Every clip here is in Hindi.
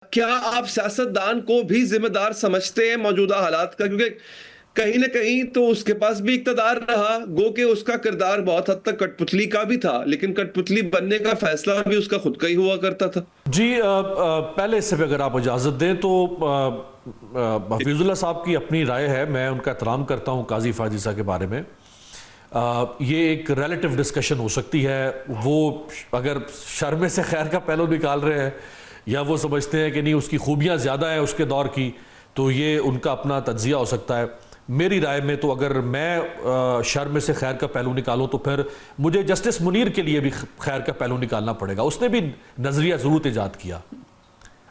क्या आप सियासतदान को भी जिम्मेदार समझते हैं मौजूदा हालात का? क्योंकि कहीं ना कहीं तो उसके पास भी इक्तदार रहा, गो के उसका किरदार बहुत हद तक कठपुतली का भी था, लेकिन कठपुतली बनने का फैसला भी उसका खुद का ही हुआ करता था। जी पहले से भी अगर आप इजाज़त दें तो हफीजुल्लाह साहब की अपनी राय है, मैं उनका एहतराम करता हूं काजी फाजिसा के बारे में। ये एक रिलेटिव डिस्कशन हो सकती है, वो अगर शर्म से खैर का पहलू निकाल रहे हैं या वो समझते हैं कि नहीं उसकी खूबियां ज़्यादा है उसके दौर की, तो ये उनका अपना तज्जिया हो सकता है। मेरी राय में तो अगर मैं शर्म से खैर का पहलू निकालूं तो फिर मुझे जस्टिस मुनीर के लिए भी खैर का पहलू निकालना पड़ेगा। उसने भी नजरिया जरूर ईजाद किया।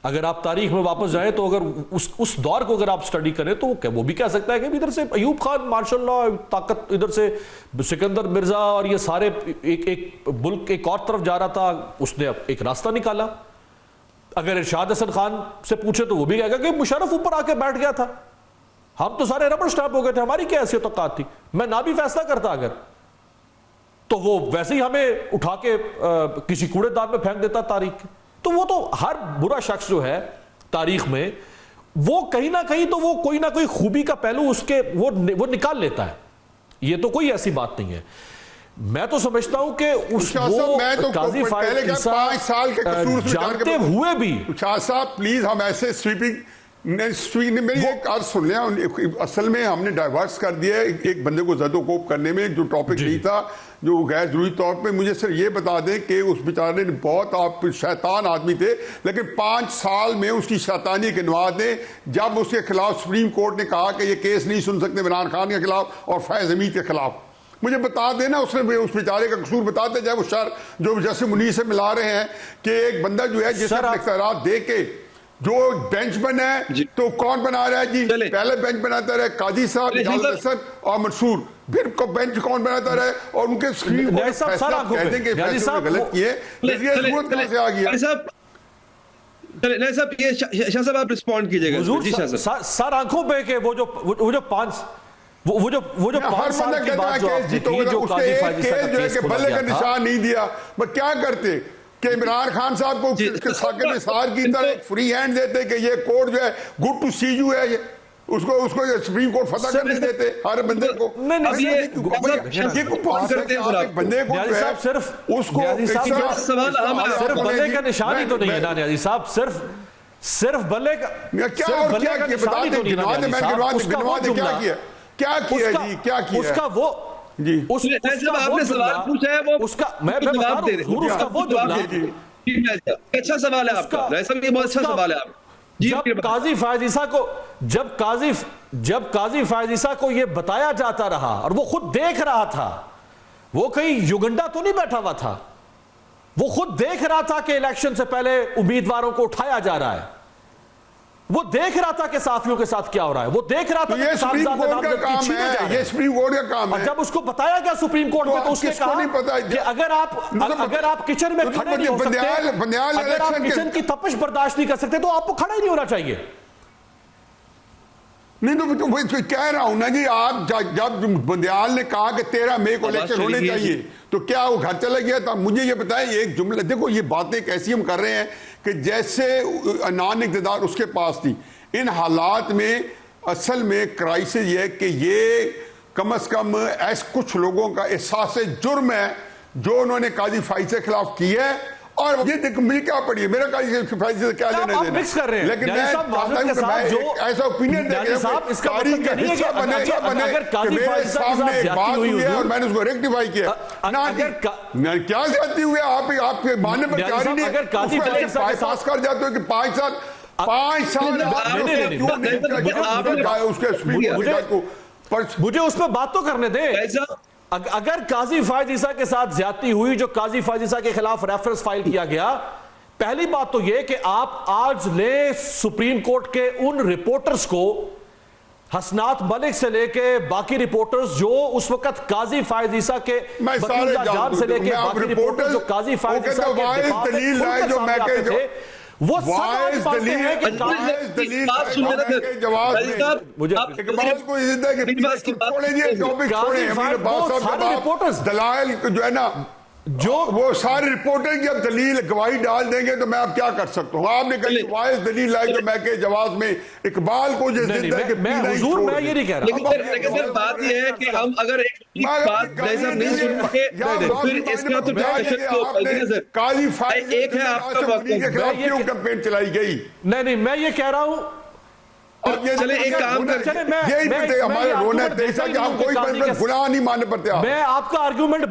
अगर आप तारीख में वापस जाएं तो अगर उस दौर को अगर आप स्टडी करें तो वो भी कह सकता है कि इधर से अयूब खान मार्शल लॉ ताकत, इधर से सिकंदर मिर्जा और ये सारे एक मुल्क एक और तरफ जा रहा था, उसने एक रास्ता निकाला। अगर इरशाद हसन खान से पूछे तो वो भी कहेगा कि मुशर्रफ ऊपर आके बैठ गया था, हम तो सारे रबर स्टैम्प हो गए थे, हमारी क्या हैसियत औकात थी, मैं ना भी फैसला करता अगर, तो वो वैसे ही हमें उठा के किसी कूड़ेदान में फेंक देता तारीख। तो वो तो हर बुरा शख्स जो है तारीख में वो कहीं ना कहीं तो वो कोई ना कोई खूबी का पहलू उसके वो निकाल लेता है, ये तो कोई ऐसी बात नहीं है। मैं तो समझता हूं कि उस वो काजी फाइसा 5 साल के कसूर जानते हुए भी शाह साहब प्लीज हम ऐसे स्वीपिंग मेरी एक अर्ज सुन लिया। असल में हमने डाइवर्स कर दिया एक बंदे को जदोकोप करने में, जो टॉपिक नहीं था, जो गैर जरूरी तौर पे। मुझे सिर्फ ये बता दें कि उस बेचारे ने बहुत आप शैतान आदमी थे, लेकिन 5 साल में उसकी शैतानी के नवाज ने, जब उसके खिलाफ सुप्रीम कोर्ट ने कहा कि ये केस नहीं सुन सकते इमरान खान के खिलाफ और फैज हमीद के खिलाफ, मुझे बता देना उसने उस बेचारे का कसूर बताते जाए। वो शर जो जैसे मुनीर से मिला रहे हैं कि एक बंदा जो है जिसे इख्तियारात दे के जो बेंच बना है, तो कौन बना रहा है जी? पहले बेंच बनाता रहे काजी साहब, हसन और मंसूर, फिर बेंच कौन बनाता रहे और उनके स्क्रीन को फैसला कहते हैं कि फैसले गलत किए, जरूरत कहां से आ गया? नहीं साहब, ये शाह साहब आप रिस्पॉन्ड कीजिएगा जी। शाह साहब सर आंखों पे के वो जो 5 साल की बात जो आपने की, जो काजी फाजिसा का केस खोला बल्ले का गया था, निशान नहीं दिया, मैं क्या करते कि इमरान खान साहब को साकिब निसार की तरह फ्री हैंड देते कि ये कोर्ट जो है गुड टू सी यू है, ये उसको सुप्रीम कोर्ट फतह करने देते हर बंदे को। बंदे को सिर्फ उसको सिर्फ बल्ले का निशान ही तो नहीं है ना न्याजी साहब, सिर्फ बल्ले का क्या किया जी, क्या किया उसका वो जी आपने सवाल पूछा है, वो उसका मैं जवाब दे रहा हूं, उसका वो जवाब अच्छा सवाल है आपका, ये बहुत अच्छा सवाल है आप। जब काजी फाजिसा को यह बताया जाता रहा और वो खुद देख रहा था, वो कहीं युगंडा तो नहीं बैठा हुआ था, वो खुद देख रहा था कि इलेक्शन से पहले उम्मीदवारों को उठाया जा रहा है, वो देख रहा था कि साथियों के साथ क्या हो रहा है, वो देख रहा था कि सुप्रीम कोर्ट का काम है, ये सुप्रीम कोर्ट का काम है। जब उसको बताया गया सुप्रीम कोर्ट में, तो उसने कहा कि अगर आप किचन में खड़े नहीं हो सकते, अगर आप किचन की तपश बर्दाश्त नहीं कर सकते, तो आपको खड़ा ही नहीं होना चाहिए। नहीं तो कह रहा हूं ना जी, आप जब बंदयाल ने कहा कि 13 मई को इलेक्शन होने चाहिए, तो क्या वो घर चला गया था? मुझे ये बताएं एक जुमला, देखो ये बातें कैसी हम कर रहे हैं कि जैसे अनान इक़्तिदार उसके पास थी। इन हालात में असल में क्राइसिस ये कि ये कम से कम ऐसे कुछ लोगों का एहसास जुर्म है जो उन्होंने काजी फाइज़ के खिलाफ किया है। और ये देखो मुझे क्या पड़ी है, मेरा काजी फाइज़ से क्या लेना देना, मिक्स कर रहे हैं। लेकिन मैं ऐसा ओपिनियन दे के तारीख का हिस्सा बने कि मेरे सामने एक बात हुई है और मैंने उसको रेक्टिफाई किया ना। क्या ज्यादती हुई है? आपके मानने पर क्या नहीं है, बाईपास कर जाते हो कि 5 साल मुझे उस पर बात तो करने दे। अगर काजी फाजिसा के साथ ज्यादती हुई, जो काजी फाजिसा के खिलाफ रेफरेंस फाइल किया गया, पहली बात तो यह कि आप आज ले सुप्रीम कोर्ट के उन रिपोर्टर्स को, हसनात मलिक से लेके बाकी रिपोर्टर्स जो उस वक्त काजी फाजिसा के जान से लेके बाकी रिपोर्टर्स जो काजी फाजिसा के दलील थे, वो सब बातें हैं कि दलाइल जो है ना, जो वो सारे रिपोर्टर की अब दलील गवाही डाल देंगे तो मैं अब क्या कर सकता हूँ? आपने कहीं वायस दलील लाई तो मैं के जवाब में इकबाल को जिस दिन तक हुजूर मैं ये नहीं कह रहा। लेकिन सर बात यह है कि हम अगर एक बात नहीं सुनेंगे फिर इसका तो डिस्कशन तो होगा ना सर। काली एक है आपका वक्त के खिलाफ क्यों कैंपेन चलाई गई? नहीं मैं ये कह रहा हूं। और ये चले एक काम कर, यही पते हमारे रोना जैसा कि हम कोई गुनाह नहीं मानने पड़ते। मैं आपका आर्गुमेंट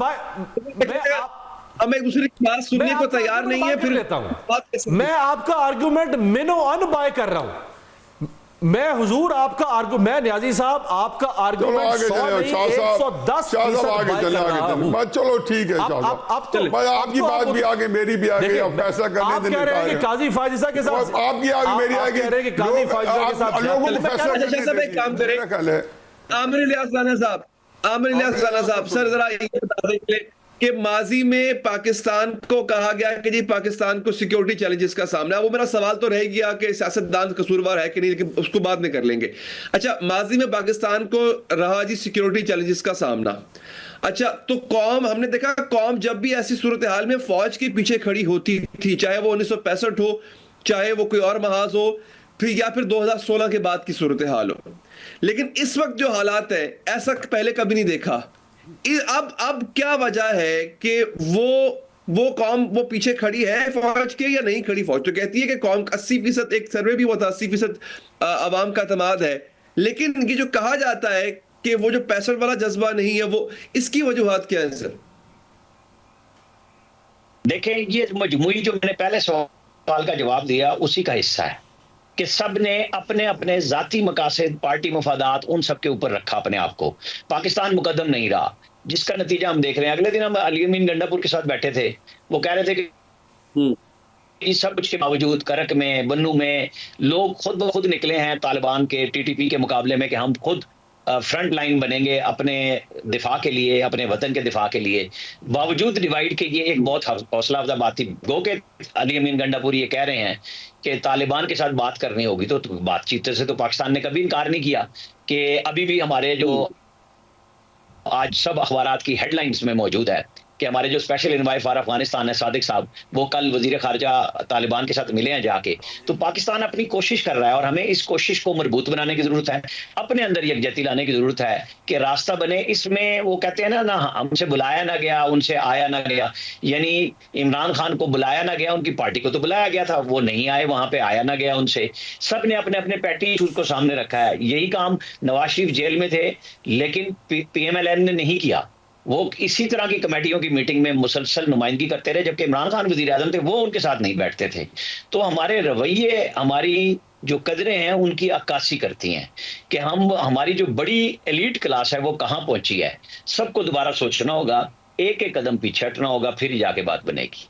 हम एक दूसरे की बात सुनने को तैयार नहीं है, फिर लेता हूं। मैं आपका आर्गुमेंट मिनो अन बाय कर रहा हूं। मैं हुजूर आपका आर्गुमेंट, मैं न्याजी साहब आपका आर्गुमेंट 110 चलो ठीक है। अब तो आपकी बात भी आगे, मेरी भी आगे, अब फैसला करने देने कह रहे हैं कि काजी फाजिसा के साथ आपकी आगे मेरी आगे कह रहे हैं कि काजी फाजिसा के साथ लोगों को फैसला सब एक काम करें। आमिर इलियास राणा साहब सर जरा ये बता दें कि माजी में पाकिस्तान को कहा गया कि जी पाकिस्तान को सिक्योरिटी चैलेंजेस का सामना है। वो मेरा सवाल तो रह गया कि सियासतदान कसूरवार है कि नहीं, लेकिन उसको बाद में कर लेंगे। अच्छा, माजी में पाकिस्तान को रहा जी सिक्योरिटी चैलेंजेस का सामना। अच्छा, तो कौम, हमने देखा कौम जब भी ऐसी सूरत हाल में फौज के पीछे खड़ी होती थी, चाहे वो 1965 हो, चाहे वो कोई और महाज हो, फिर या फिर 2016 के बाद की सूरत हाल हो। लेकिन इस वक्त जो हालात है, ऐसा पहले कभी नहीं देखा। अब क्या वजह है कि वो कौम वो पीछे खड़ी है फौज के या नहीं खड़ी? फौज तो कहती है कि कौम 80%, एक सर्वे भी हुआ था, 80% अवाम का एतमाद है। लेकिन ये जो कहा जाता है कि वो जो 65 वाला जज्बा नहीं है, वो इसकी वजूहात क्या है सर? देखें, ये मजमूई जो मैंने पहले सवाल का जवाब दिया उसी का हिस्सा है कि सब ने अपने अपने जाती मकासद, पार्टी मफादात, उन सब के ऊपर रखा अपने आप को। पाकिस्तान मुकद्दम नहीं रहा, जिसका नतीजा हम देख रहे हैं। अगले दिन हम अली अमीन गंडापुर के साथ बैठे थे, वो कह रहे थे कि इस सब कुछ के बावजूद करक में, बन्नू में लोग खुद ब खुद निकले हैं तालिबान के, टीटीपी के मुकाबले में, कि हम खुद फ्रंट लाइन बनेंगे अपने दिफा के लिए, अपने वतन के दिफा के लिए। बावजूद डिवाइड के ये एक बहुत हौसला अफजा बात थी। गो के अली अमीन गंडापुर ये कह रहे हैं कि तालिबान के साथ बात करनी होगी, तो बातचीत से तो पाकिस्तान ने कभी इनकार नहीं किया। कि अभी भी हमारे जो आज सब अखबारात की हेडलाइंस में मौजूद है कि हमारे जो स्पेशल एनवाय फॉर अफगानिस्तान है सादिक साहब, वो कल वजीर खारजा तालिबान के साथ मिले हैं जाके। तो पाकिस्तान अपनी कोशिश कर रहा है और हमें इस कोशिश को मजबूत बनाने की जरूरत है, अपने अंदर यकजहती लाने की जरूरत है कि रास्ता बने। इसमें वो कहते हैं ना हमसे बुलाया ना गया, उनसे आया ना गया। यानी इमरान खान को बुलाया ना गया, उनकी पार्टी को तो बुलाया गया था, वो नहीं आए, वहां पे आया ना गया उनसे। सब ने अपने अपने पैटी इशूज को सामने रखा है। यही काम नवाज शरीफ जेल में थे लेकिन PMLN ने नहीं किया। वो इसी तरह की कमेटियों की मीटिंग में मुसलसल नुमाइंदगी करते रहे, जबकि इमरान खान वजीर आजम थे, वो उनके साथ नहीं बैठते थे। तो हमारे रवैये, हमारी जो कदरें हैं, उनकी अक्कासी करती हैं कि हमारी जो बड़ी एलीट क्लास है वो कहाँ पहुंची है। सबको दोबारा सोचना होगा, एक एक कदम पीछे हटना होगा, फिर जाके बात बनेगी।